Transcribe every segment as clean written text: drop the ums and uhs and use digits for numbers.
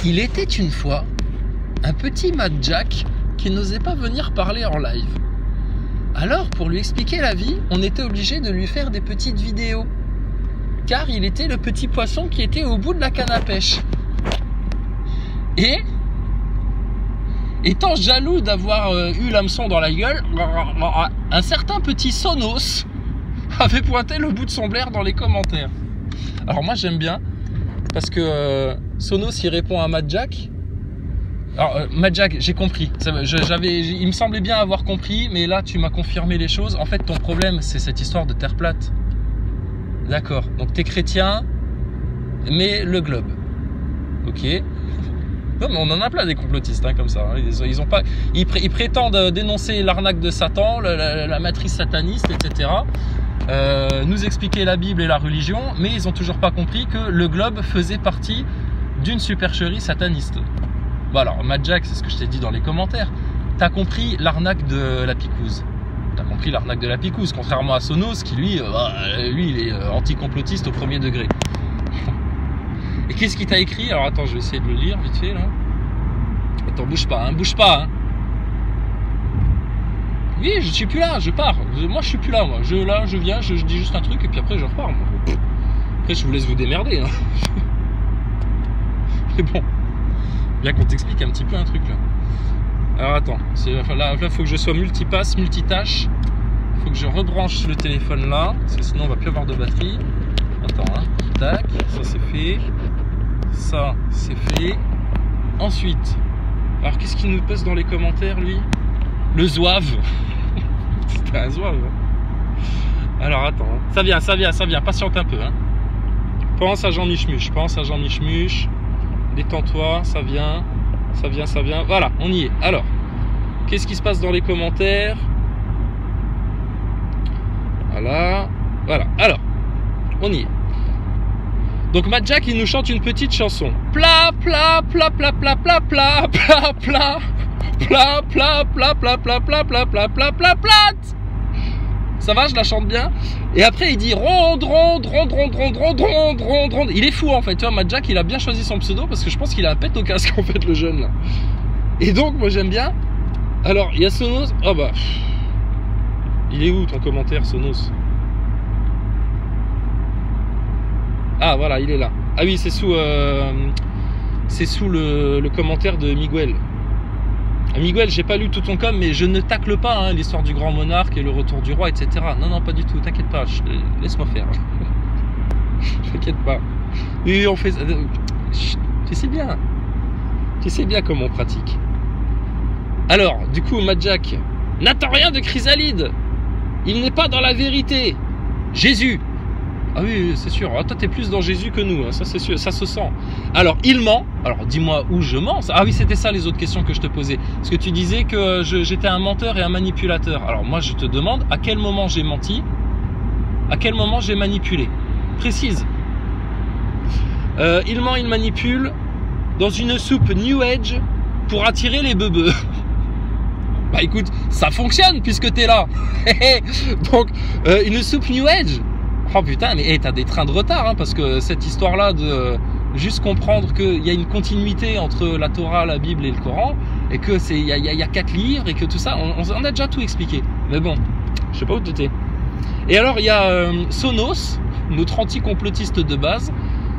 Il était une fois un petit Mad Jack qui n'osait pas venir parler en live. Alors, pour lui expliquer la vie, on était obligé de lui faire des petites vidéos. Car il était le petit poisson qui était au bout de la canne à pêche. Et, étant jaloux d'avoir eu l'hameçon dans la gueule, un certain petit Sonos avait pointé le bout de son blaire dans les commentaires. Alors moi j'aime bien, parce que Sonos il répond à Mad Jack. Alors Mad Jack, j'ai compris, il me semblait bien avoir compris, mais là tu m'as confirmé les choses. En fait ton problème c'est cette histoire de terre plate. D'accord, donc t'es chrétien, mais le globe. Ok. Non, mais on en a plein des complotistes hein, comme ça. Hein. Ils prétendent dénoncer l'arnaque de Satan, la matrice sataniste, etc. Nous expliquer la Bible et la religion, mais ils n'ont toujours pas compris que le globe faisait partie d'une supercherie sataniste. Bon alors, Mad Jack, c'est ce que je t'ai dit dans les commentaires. T'as compris l'arnaque de la picouse. T'as compris l'arnaque de la picouse, contrairement à Sonos qui lui il est anti-complotiste au premier degré. Et qu'est-ce qu'il t'a écrit? Alors attends, je vais essayer de le lire vite fait là. Attends, bouge pas, hein, bouge pas. Hein. Oui, je suis plus là, je pars. Moi, je suis plus là, moi. Je viens, je dis juste un truc et puis après, je repars. Moi. Après, je vous laisse vous démerder. Hein. Mais bon, bien qu'on t'explique un petit peu un truc là. Alors attends, là, faut que je sois multipass, multitâche. Faut que je rebranche le téléphone là, parce que sinon on va plus avoir de batterie. Attends, hein. Tac, ça c'est fait. Ça c'est fait. Ensuite, alors qu'est-ce qu'il nous pose dans les commentaires lui? Le zouave. C'était un zouave. Alors attends, hein. Ça vient, patiente un peu. Hein. Pense à Jean Michmuche, Détends-toi, ça vient. Voilà, on y est. Alors, qu'est-ce qui se passe dans les commentaires? Voilà. Alors, on y est. Donc Mad Jack, il nous chante une petite chanson. Pla pla pla pla pla pla pla pla pla pla pla pla pla pla pla pla pla pla pla plate. Ça va, je la chante bien. Et après il dit ronde ronde ronde ronde ronde ronde ronde ronde ronde. Il est fou en fait, tu vois, Mad Jack il a bien choisi son pseudo parce que je pense qu'il a un pet au casque en fait le jeune là. Et donc moi j'aime bien. Alors il y a Sonos. Oh bah il est où ton commentaire Sonos? Ah voilà, il est là. Ah oui, c'est sous le commentaire de Miguel. Miguel, j'ai pas lu tout ton com, mais je ne tacle pas hein, l'histoire du grand monarque et le retour du roi, etc. Non, pas du tout, t'inquiète pas, laisse-moi faire. T'inquiète pas. Oui, on fait... Tu sais bien comment on pratique. Alors, du coup, Mad Jack, n'attends rien de Chrysalide. Il n'est pas dans la vérité. Jésus. Ah oui, c'est sûr. Ah, toi, t'es plus dans Jésus que nous. Hein. Ça, c'est sûr. Ça se sent. Alors, il ment. Alors, dis-moi où je mens. Ah oui, c'était ça les autres questions que je te posais. Parce que tu disais que j'étais un menteur et un manipulateur. Alors, moi, je te demande à quel moment j'ai menti, à quel moment j'ai manipulé. Précise. Il ment, il manipule dans une soupe New Age pour attirer les bebeux. Bah écoute, ça fonctionne puisque t'es là. Donc, une soupe New Age. Oh putain, mais hey, t'as des trains de retard, hein, parce que cette histoire-là de juste comprendre qu'il y a une continuité entre la Torah, la Bible et le Coran, et que il y a 4 livres, et que tout ça, on a déjà tout expliqué. Mais bon, je sais pas où t'étais. Et alors, il y a Sonos, notre anti-complotiste de base,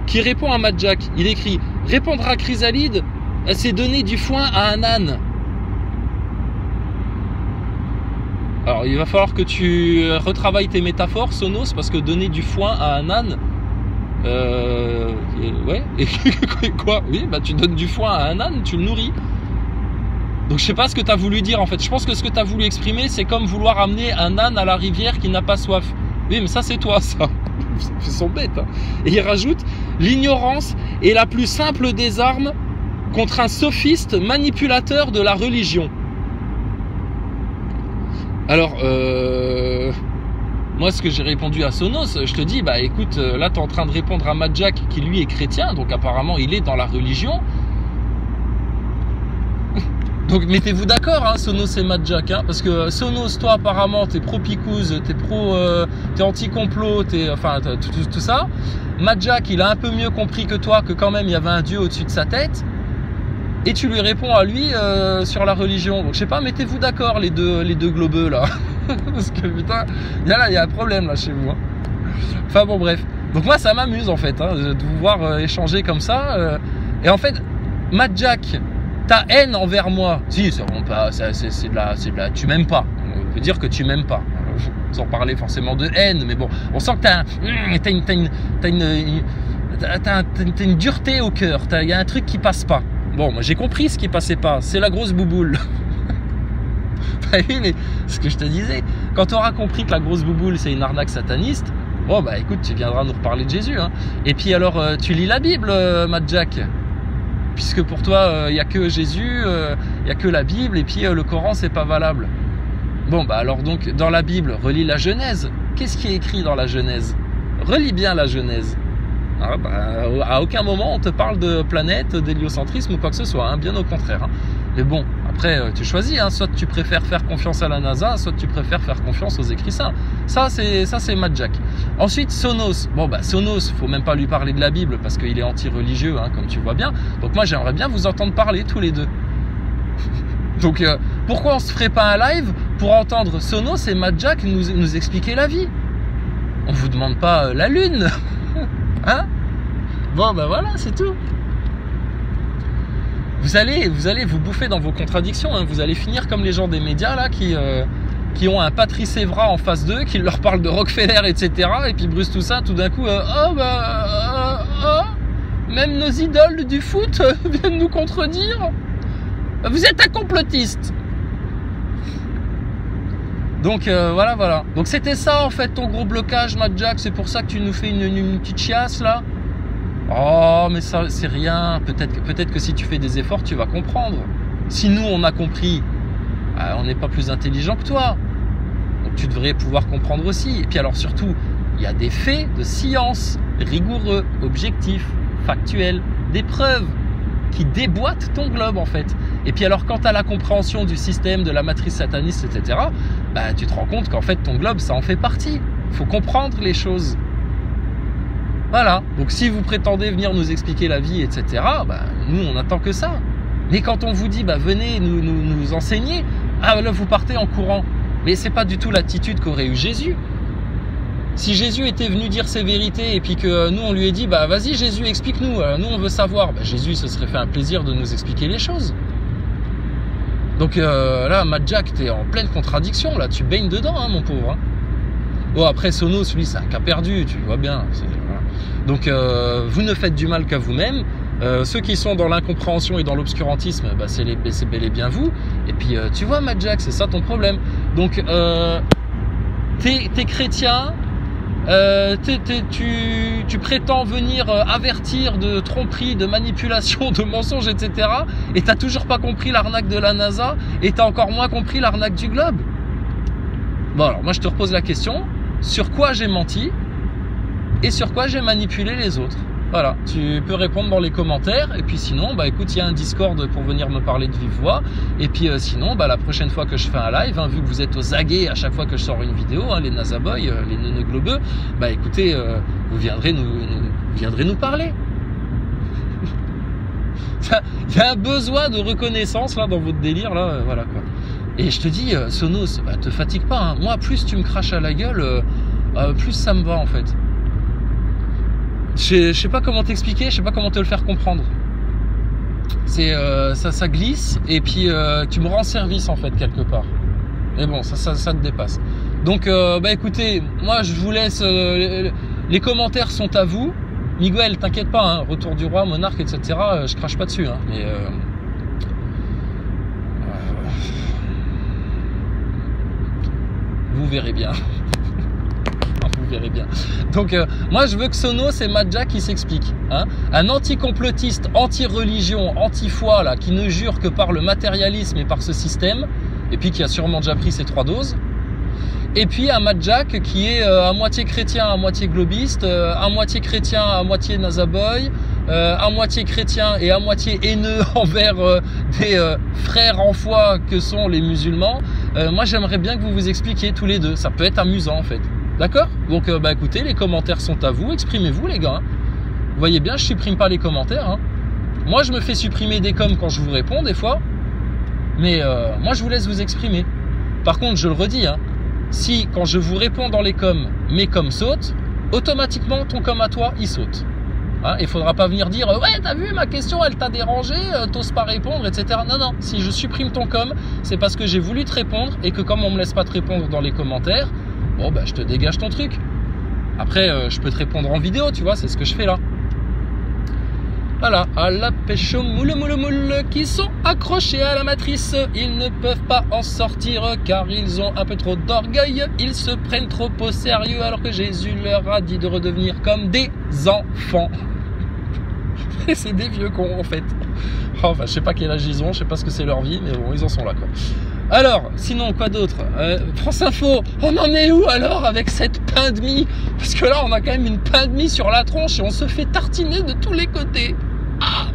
qui répond à Mad Jack. Il écrit « Répondre à Chrysalide, c'est donner du foin à un âne ». Alors, il va falloir que tu retravailles tes métaphores, Sonos, parce que donner du foin à un âne... ouais, et quoi? Oui, bah tu donnes du foin à un âne, tu le nourris. Donc je sais pas ce que tu as voulu dire en fait. Je pense que ce que tu as voulu exprimer, c'est comme vouloir amener un âne à la rivière qui n'a pas soif. Oui, mais ça c'est toi, ça. Ils sont bêtes. Hein. Et il rajoute, l'ignorance est la plus simple des armes contre un sophiste manipulateur de la religion. Alors, moi, ce que j'ai répondu à Sonos, je te dis, bah écoute, là, tu es en train de répondre à Mad Jack, qui lui est chrétien, donc apparemment, il est dans la religion. Donc, mettez-vous d'accord, hein, Sonos et Mad Jack, hein, parce que Sonos, toi, apparemment, t'es pro-picouse, t'es anti-complot, enfin, tout ça. Mad Jack, il a un peu mieux compris que toi, que quand même, il y avait un dieu au-dessus de sa tête. et tu lui réponds à lui sur la religion. Donc je sais pas, mettez-vous d'accord les deux globeux là. Parce que putain, il y a un problème là chez vous. Hein. Enfin bon bref. Donc moi ça m'amuse en fait, hein, de vous voir échanger comme ça. Et en fait, Mad Jack, ta haine envers moi, si c'est vraiment pas, c'est de la, tu m'aimes pas. On peut dire que tu m'aimes pas. Sans parler forcément de haine, mais bon, on sent que t'as une dureté au cœur, il y a un truc qui passe pas. Bon, moi j'ai compris ce qui passait pas, c'est la grosse bouboule. Bah oui, mais ce que je te disais, quand tu auras compris que la grosse bouboule c'est une arnaque sataniste, bon bah écoute, tu viendras nous reparler de Jésus. Hein. Et puis alors, tu lis la Bible, Mad Jack, puisque pour toi, il n'y a que Jésus, il n'y a que la Bible, et puis le Coran c'est pas valable. Bon, bah alors donc, dans la Bible, relis la Genèse. Qu'est-ce qui est écrit dans la Genèse? Relis bien la Genèse. Ah, bah, à aucun moment on te parle de planète, d'héliocentrisme ou quoi que ce soit, hein, bien au contraire. Hein. Mais bon, après, tu choisis, hein, soit tu préfères faire confiance à la NASA, soit tu préfères faire confiance aux écrits saints. Ça, c'est Mad Jack. Ensuite, Sonos. Bon, bah Sonos, faut même pas lui parler de la Bible parce qu'il est anti-religieux, hein, comme tu vois bien. Donc moi, j'aimerais bien vous entendre parler tous les deux. Donc pourquoi on se ferait pas un live pour entendre Sonos et Mad Jack nous expliquer la vie? On vous demande pas la lune. Hein? Bon ben voilà, c'est tout. Vous allez vous bouffer dans vos contradictions, hein. Vous allez finir comme les gens des médias là qui ont un Patrice Evra en face d'eux, qui leur parle de Rockefeller, etc. Et puis brusent tout ça, tout d'un coup, même nos idoles du foot viennent nous contredire. Vous êtes un complotiste. Donc voilà. Donc c'était ça en fait ton gros blocage, Mad Jack. C'est pour ça que tu nous fais une petite chiasse là. Oh mais ça c'est rien. Peut-être que si tu fais des efforts, tu vas comprendre. Si nous on a compris, on n'est pas plus intelligent que toi. Donc tu devrais pouvoir comprendre aussi. Et puis alors surtout, il y a des faits de science rigoureux, objectifs, factuels, des preuves qui déboîtent ton globe en fait. Et puis alors quand tu as la compréhension du système, de la matrice sataniste, etc., bah, tu te rends compte qu'en fait ton globe ça en fait partie. Il faut comprendre les choses. Voilà, donc si vous prétendez venir nous expliquer la vie, etc., bah, nous on attend que ça. Mais quand on vous dit bah, venez nous enseigner, ah là vous partez en courant. Mais c'est pas du tout l'attitude qu'aurait eu Jésus. Si Jésus était venu dire ses vérités et puis que nous on lui ait dit bah vas-y Jésus explique-nous, nous on veut savoir, bah, Jésus se serait fait un plaisir de nous expliquer les choses. Donc là Mad Jack t'es en pleine contradiction, là tu baignes dedans hein, mon pauvre. Hein. Bon après Sonos lui c'est un cas perdu, tu vois bien. Voilà. Donc vous ne faites du mal qu'à vous-même. Ceux qui sont dans l'incompréhension et dans l'obscurantisme, bah, c'est bel et bien vous. Et puis tu vois Mad Jack, c'est ça ton problème. Donc t'es chrétien. Tu prétends venir avertir de tromperie, de manipulation, de mensonges, etc. Et t'as toujours pas compris l'arnaque de la NASA et t'as encore moins compris l'arnaque du globe. Bon alors moi je te repose la question, sur quoi j'ai menti et sur quoi j'ai manipulé les autres? Voilà, tu peux répondre dans les commentaires et puis sinon, bah écoute, il y a un Discord pour venir me parler de vive voix et puis sinon, bah la prochaine fois que je fais un live, hein, vu que vous êtes aux aguets à chaque fois que je sors une vidéo, hein, les NASA Boys, les neuneux globeux, bah écoutez, vous viendrez nous parler. Il y a un besoin de reconnaissance là dans votre délire là, voilà quoi. Et je te dis, Sonos, bah, te fatigue pas, hein. Moi plus tu me craches à la gueule, plus ça me va en fait. Je sais pas comment t'expliquer, je sais pas comment te le faire comprendre. C'est ça glisse et puis tu me rends service en fait quelque part. Mais bon, ça te dépasse. Donc bah écoutez, moi je vous laisse. Les commentaires sont à vous. Miguel, t'inquiète pas, hein, retour du roi, monarque, etc. Je crache pas dessus, hein, mais vous verrez bien. Vous verrez bien. Donc moi je veux que Sonos et Mad Jack qui s'expliquent. Hein. Un anti-complotiste, anti-religion, anti-foi là, qui ne jure que par le matérialisme et par ce système, et puis qui a sûrement déjà pris ses 3 doses. Et puis un Mad Jack qui est à moitié chrétien, à moitié globiste, à moitié chrétien, à moitié NASA Boy, à moitié chrétien et à moitié haineux envers des frères en foi que sont les musulmans. Moi j'aimerais bien que vous vous expliquiez tous les deux, ça peut être amusant en fait. D'accord? Donc bah écoutez, les commentaires sont à vous, exprimez-vous les gars. Vous voyez bien, je supprime pas les commentaires. Hein. Moi, je me fais supprimer des coms quand je vous réponds, des fois. Mais moi, je vous laisse vous exprimer. Par contre, je le redis, hein, si quand je vous réponds dans les coms, mes coms sautent, automatiquement, ton com à toi, il saute. Hein, il faudra pas venir dire « Ouais, t'as vu, ma question, elle t'a dérangé, t'oses pas répondre, etc. » Non, non, si je supprime ton com, c'est parce que j'ai voulu te répondre et que comme on me laisse pas te répondre dans les commentaires, bon, bah, je te dégage ton truc. Après, je peux te répondre en vidéo, tu vois, c'est ce que je fais là. Voilà, à la pêche au moule qui sont accrochés à la matrice. Ils ne peuvent pas en sortir car ils ont un peu trop d'orgueil. Ils se prennent trop au sérieux alors que Jésus leur a dit de redevenir comme des enfants. Et c'est des vieux cons en fait. Enfin, je sais pas quel âge ils ont, je sais pas ce que c'est leur vie, mais bon, ils en sont là quoi. Alors, sinon, quoi d'autre? France Info, on en est où alors avec cette pain de mie? Parce que là, on a quand même une pain de mie sur la tronche et on se fait tartiner de tous les côtés. Ah,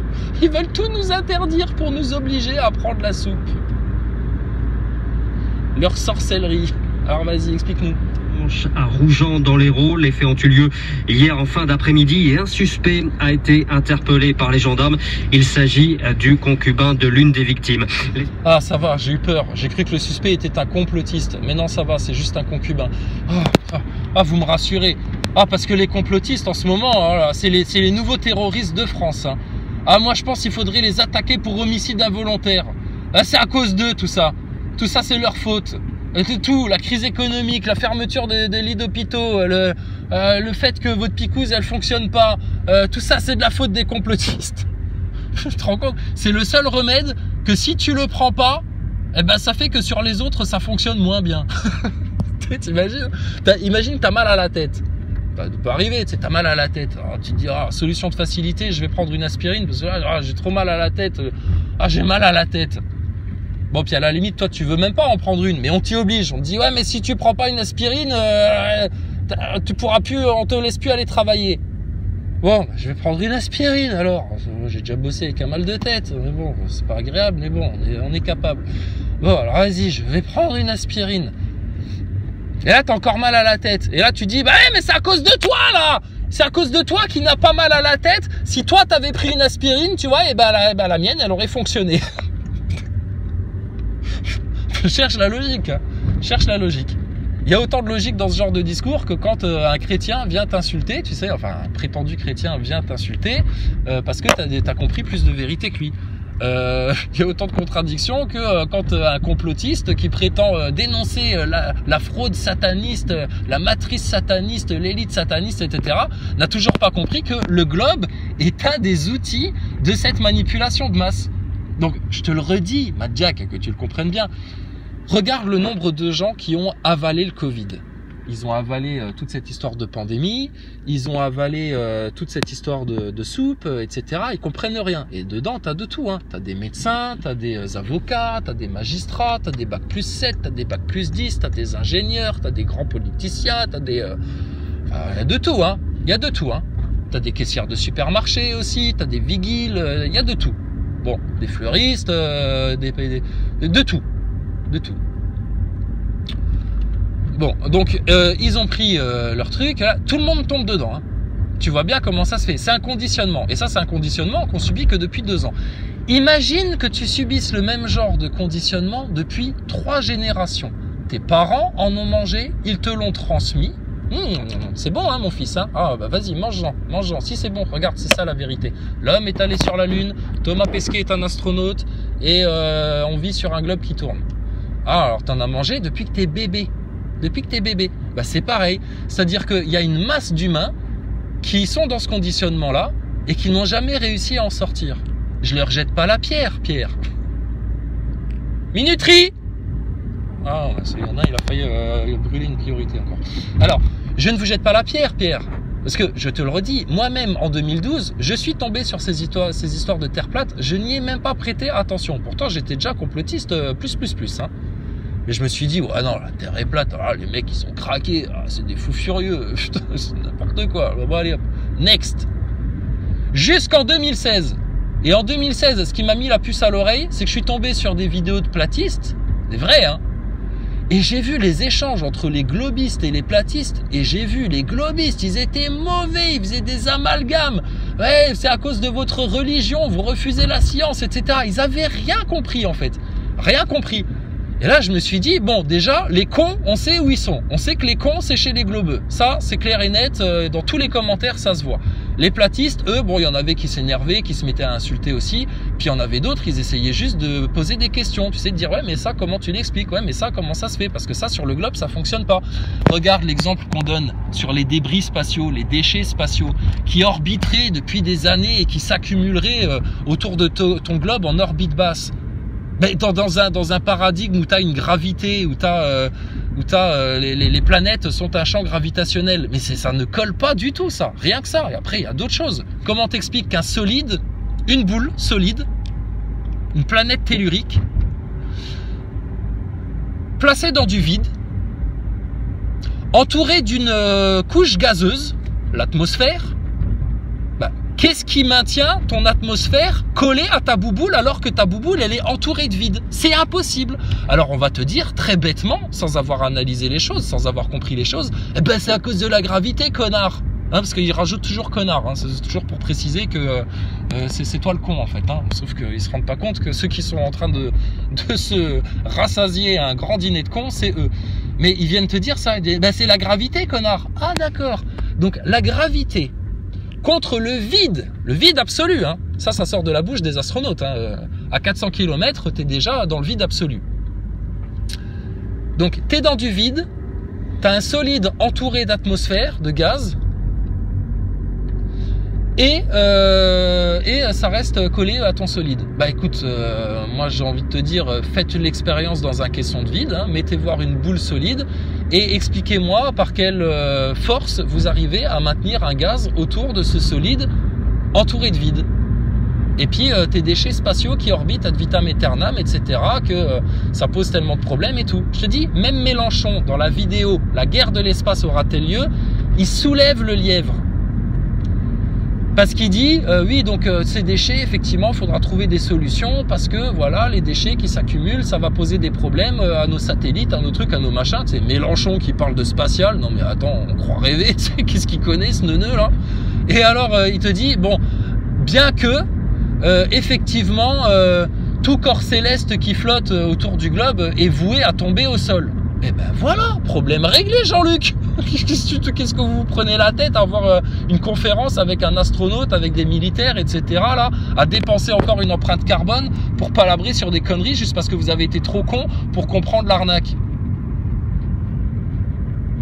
ils veulent tout nous interdire pour nous obliger à prendre la soupe. Leur sorcellerie. Alors vas-y, explique-nous. À Rougeant dans l'Hérault, les faits ont eu lieu hier en fin d'après-midi et un suspect a été interpellé par les gendarmes. Il s'agit du concubin de l'une des victimes. Ah ça va, j'ai eu peur, j'ai cru que le suspect était un complotiste, mais non ça va, c'est juste un concubin. Ah, vous me rassurez. Ah parce que les complotistes en ce moment, c'est les nouveaux terroristes de France. Hein. Ah moi je pense qu'il faudrait les attaquer pour homicide involontaire. Ah, c'est à cause d'eux tout ça. Tout ça c'est leur faute. Tout, la crise économique, la fermeture des lits d'hôpitaux, le fait que votre picouse elle fonctionne pas, tout ça c'est de la faute des complotistes. Tu te rends compte? C'est le seul remède que si tu le prends pas, eh ben ça fait que sur les autres ça fonctionne moins bien. T'imagines? Imagine t'as mal à la tête. Ça peut arriver, tu as mal à la tête. Alors, tu te dis, solution de facilité, je vais prendre une aspirine parce que là, j'ai trop mal à la tête. J'ai mal à la tête. Bon, puis à la limite, toi, tu veux même pas en prendre une, mais on t'y oblige. On te dit, ouais, mais si tu prends pas une aspirine, tu pourras plus, on te laisse plus aller travailler. Bon, je vais prendre une aspirine alors. J'ai déjà bossé avec un mal de tête, mais bon, c'est pas agréable, mais bon, on est capable. Bon, alors vas-y, je vais prendre une aspirine. Et là, t'as encore mal à la tête. Et là, tu dis, bah, mais c'est à cause de toi, là! C'est à cause de toi qui n'a pas mal à la tête. Si toi, t'avais pris une aspirine, tu vois, et la mienne, elle aurait fonctionné. Cherche la logique, hein. Cherche la logique. Il y a autant de logique dans ce genre de discours que quand un chrétien vient t'insulter, tu sais, enfin un prétendu chrétien vient t'insulter parce que t'as compris plus de vérité que lui. Il y a autant de contradictions que quand un complotiste qui prétend dénoncer la fraude sataniste, la matrice sataniste, l'élite sataniste, etc., n'a toujours pas compris que le globe est un des outils de cette manipulation de masse. Donc, je te le redis, Mad Jack, que tu le comprennes bien. Regarde le nombre de gens qui ont avalé le Covid. Ils ont avalé toute cette histoire de pandémie, ils ont avalé toute cette histoire de soupe, etc. Ils comprennent rien. Et dedans, t'as de tout. Hein. T'as des médecins, t'as des avocats, t'as des magistrats, t'as des bacs plus 7, t'as des bacs plus 10, t'as des ingénieurs, t'as des grands politiciens, t'as des... y a de tout, hein. Il y a de tout, hein. T'as des caissières de supermarché aussi, t'as des vigiles, il y a de tout. Bon, des fleuristes, de tout. De tout. Bon, donc ils ont pris leur truc, là, tout le monde tombe dedans. Hein. Tu vois bien comment ça se fait. C'est un conditionnement. Et ça, c'est un conditionnement qu'on subit que depuis 2 ans. Imagine que tu subisses le même genre de conditionnement depuis 3 générations. Tes parents en ont mangé, ils te l'ont transmis. C'est bon, hein, mon fils. Hein. Ah, bah vas-y, mange-en, mange-en. Si c'est bon, regarde, c'est ça la vérité. L'homme est allé sur la Lune, Thomas Pesquet est un astronaute et on vit sur un globe qui tourne. Ah, alors t'en as mangé depuis que t'es bébé. Depuis que t'es bébé. Bah c'est pareil. C'est-à-dire qu'il y a une masse d'humains qui sont dans ce conditionnement-là et qui n'ont jamais réussi à en sortir. Je leur jette pas la pierre, Pierre. Minuterie. Ah, il y en a, il a failli brûler une priorité encore. Alors, je ne vous jette pas la pierre, Pierre. Parce que, je te le redis, moi-même, en 2012, je suis tombé sur ces histoires de terre plate. Je n'y ai même pas prêté attention. Pourtant, j'étais déjà complotiste plus. Hein. Mais je me suis dit, ouais, non, la terre est plate. Ah, les mecs, ils sont craqués. Ah, c'est des fous furieux. Putain, c'est n'importe quoi. Bon, allez, hop. Next. Jusqu'en 2016. Et en 2016, ce qui m'a mis la puce à l'oreille, c'est que je suis tombé sur des vidéos de platistes. Des vrais, hein. Et j'ai vu les échanges entre les globistes et les platistes. Et j'ai vu les globistes, ils étaient mauvais, ils faisaient des amalgames. ouais, c'est à cause de votre religion, vous refusez la science, etc. Ils avaient rien compris en fait, rien compris. Et là, je me suis dit, bon, déjà, les cons, on sait où ils sont. On sait que les cons, c'est chez les globeux. Ça, c'est clair et net. Dans tous les commentaires, ça se voit. Les platistes, eux, bon, il y en avait qui s'énervaient, qui se mettaient à insulter aussi. Puis il y en avait d'autres, ils essayaient juste de poser des questions. Tu sais, de dire, ouais, mais ça, comment tu l'expliques? Ouais, mais ça, comment ça se fait? Parce que ça, sur le globe, ça fonctionne pas. Regarde l'exemple qu'on donne sur les débris spatiaux, les déchets spatiaux, qui orbiteraient depuis des années et qui s'accumuleraient autour de ton globe en orbite basse. Mais dans un paradigme où tu as une gravité, où les planètes sont un champ gravitationnel. Mais ça ne colle pas du tout, ça. Rien que ça. Et après, il y a d'autres choses. Comment t'expliques qu'un solide, une boule solide, une planète tellurique, placée dans du vide, entourée d'une couche gazeuse, l'atmosphère, qu'est-ce qui maintient ton atmosphère collée à ta bouboule alors que ta bouboule, elle est entourée de vide? C'est impossible. Alors on va te dire très bêtement, sans avoir analysé les choses, sans avoir compris les choses, eh ben c'est à cause de la gravité, connard. Hein, parce qu'il rajoute toujours connard. Hein, c'est toujours pour préciser que c'est toi le con en fait. Hein, sauf qu'ils se rendent pas compte que ceux qui sont en train de se rassasier à un grand dîner de cons, c'est eux. Mais ils viennent te dire ça. Ben, c'est la gravité, connard. Ah d'accord. Donc la gravité contre le vide absolu, hein. Ça sort de la bouche des astronautes. Hein. À 400 km, tu es déjà dans le vide absolu. Donc, tu es dans du vide, tu as un solide entouré d'atmosphère, de gaz, et ça reste collé à ton solide. Bah écoute, moi j'ai envie de te dire, faites l'expérience dans un caisson de vide, hein, mettez voir une boule solide, et expliquez-moi par quelle force vous arrivez à maintenir un gaz autour de ce solide entouré de vide. Et puis tes déchets spatiaux qui orbitent ad vitam aeternam, etc., que ça pose tellement de problèmes et tout. Je te dis, même Mélenchon, dans la vidéo « La guerre de l'espace aura-t-elle lieu ?», il soulève le lièvre. Parce qu'il dit, oui, donc ces déchets, effectivement, il faudra trouver des solutions parce que, voilà, les déchets qui s'accumulent, ça va poser des problèmes à nos satellites, à nos trucs, à nos machins. C'est Mélenchon qui parle de spatial. Non, mais attends, on croit rêver. Qu'est-ce qu'il connaît, ce neuneu, là? Et alors, il te dit, bon, bien que, effectivement, tout corps céleste qui flotte autour du globe est voué à tomber au sol. Eh ben voilà, problème réglé, Jean-Luc. Qu'est-ce que vous vous prenez la tête à avoir une conférence avec un astronaute, avec des militaires, etc. là, à dépenser encore une empreinte carbone pour palabrer sur des conneries juste parce que vous avez été trop con pour comprendre l'arnaque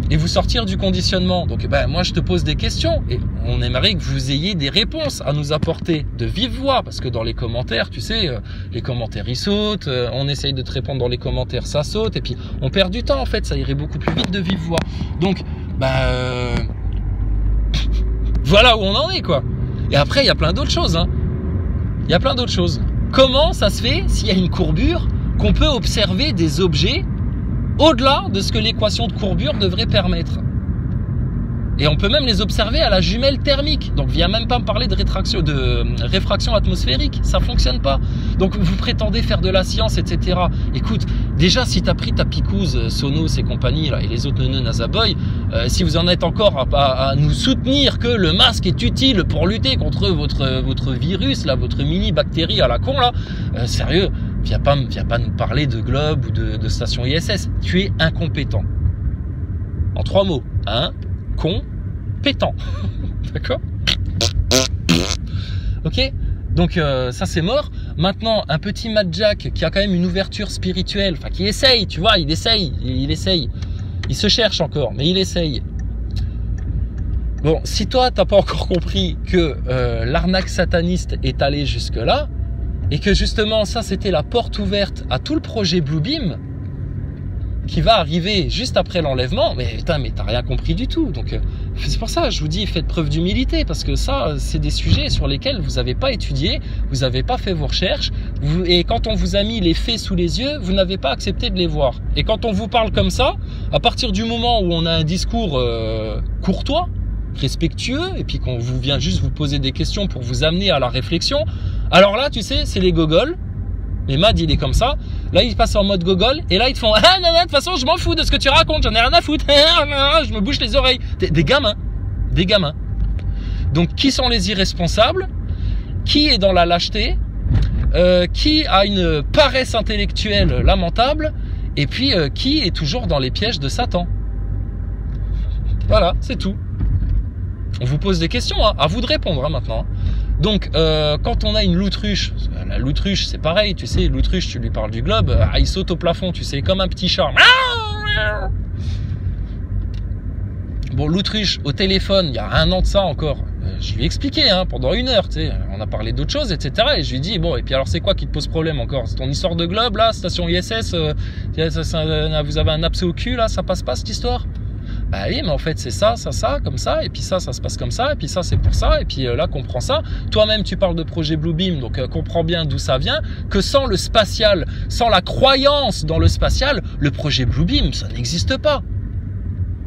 et vous sortir du conditionnement. Donc ben, moi je te pose des questions et on aimerait que vous ayez des réponses à nous apporter de vive voix, parce que dans les commentaires, tu sais, les commentaires ils sautent, on essaye de te répondre dans les commentaires, ça saute, et puis on perd du temps en fait, ça irait beaucoup plus vite de vive voix. Donc voilà où on en est quoi. Et après il y a plein d'autres choses, hein. Il y a plein d'autres choses. Comment ça se fait, s'il y a une courbure, qu'on peut observer des objets au-delà de ce que l'équation de courbure devrait permettre? Et on peut même les observer à la jumelle thermique. Donc, viens même pas me parler de réfraction atmosphérique. Ça fonctionne pas. Donc, vous prétendez faire de la science, etc. Écoute, déjà, si tu as pris ta picouse, Sonos et compagnie, là, et les autres neuneux Nasaboy, si vous en êtes encore à nous soutenir que le masque est utile pour lutter contre votre virus, là, votre mini-bactérie à la con, là, sérieux, viens pas nous parler de globe ou de station ISS. Tu es incompétent. En 3 mots, hein? Compétent. D'accord? Ok? Donc ça c'est mort. Maintenant, un petit Matt Jack qui a quand même une ouverture spirituelle, enfin qui essaye, tu vois, il essaye. Il se cherche encore, mais il essaye. Bon, si toi t'as pas encore compris que l'arnaque sataniste est allée jusque là, et que justement ça c'était la porte ouverte à tout le projet Bluebeam, qui va arriver juste après l'enlèvement, mais putain, mais t'as rien compris du tout. Donc c'est pour ça, je vous dis, faites preuve d'humilité, parce que ça, c'est des sujets sur lesquels vous n'avez pas étudié, vous n'avez pas fait vos recherches, et quand on vous a mis les faits sous les yeux, vous n'avez pas accepté de les voir. Et quand on vous parle comme ça, à partir du moment où on a un discours courtois, respectueux, et puis qu'on vous vient juste vous poser des questions pour vous amener à la réflexion, alors là, tu sais, c'est les gogoles. Mais Mad, il est comme ça. Là, il passe en mode gogol. Et là, ils te font, ah, non, de toute façon, je m'en fous de ce que tu racontes. J'en ai rien à foutre. Je me bouche les oreilles. Des gamins. Des gamins. Donc qui sont les irresponsables? Qui est dans la lâcheté? Qui a une paresse intellectuelle lamentable? Et puis qui est toujours dans les pièges de Satan? Voilà, c'est tout. On vous pose des questions, hein, à vous de répondre hein, maintenant. Donc, quand on a une loutruche, la loutruche, c'est pareil, tu sais, l'autruche, tu lui parles du globe, il saute au plafond, tu sais, comme un petit chat. Bon, l'autruche, au téléphone, il y a 1 an de ça encore, je lui ai expliqué, hein, pendant 1 heure, tu sais, on a parlé d'autres choses, etc. Et je lui ai dit, bon, et puis alors c'est quoi qui te pose problème encore? C'est ton histoire de globe, là, station ISS, vous avez un abcès au cul, là, ça passe pas cette histoire? Bah oui, mais en fait, c'est ça, comme ça, et puis ça se passe comme ça, et puis ça, c'est pour ça, et puis là, comprends ça. Toi-même, tu parles de projet Bluebeam, donc comprends bien d'où ça vient, que sans le spatial, sans la croyance dans le spatial, le projet Bluebeam, ça n'existe pas.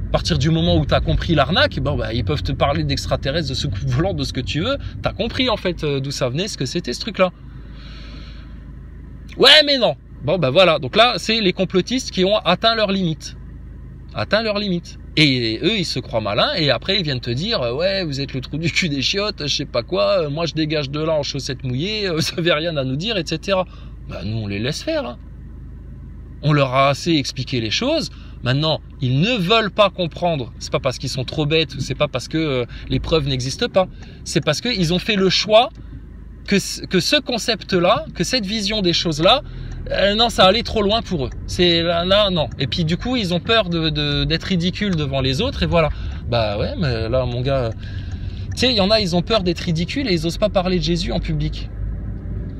À partir du moment où tu as compris l'arnaque, bon, bah, ils peuvent te parler d'extraterrestres, de soucoupes volantes, de ce que tu veux, tu as compris, en fait, d'où ça venait, ce que c'était, ce truc-là. Ouais, mais non. Bon, bah voilà, donc là, c'est les complotistes qui ont atteint leurs limites. Et eux, ils se croient malins, et après, ils viennent te dire, ouais, vous êtes le trou du cul des chiottes, je sais pas quoi, moi, je dégage de là en chaussettes mouillées, vous avez rien à nous dire, etc. Bah, nous, on les laisse faire, hein. On leur a assez expliqué les choses. Maintenant, ils ne veulent pas comprendre. C'est pas parce qu'ils sont trop bêtes, ou c'est pas parce que les preuves n'existent pas. C'est parce qu'ils ont fait le choix que ce concept-là, que cette vision des choses-là, non, ça allait trop loin pour eux. C'est là, non. Et puis du coup, ils ont peur d'être ridicules devant les autres, et voilà. Bah ouais, mais là, mon gars, tu sais, il y en a, ils ont peur d'être ridicules et ils osent pas parler de Jésus en public.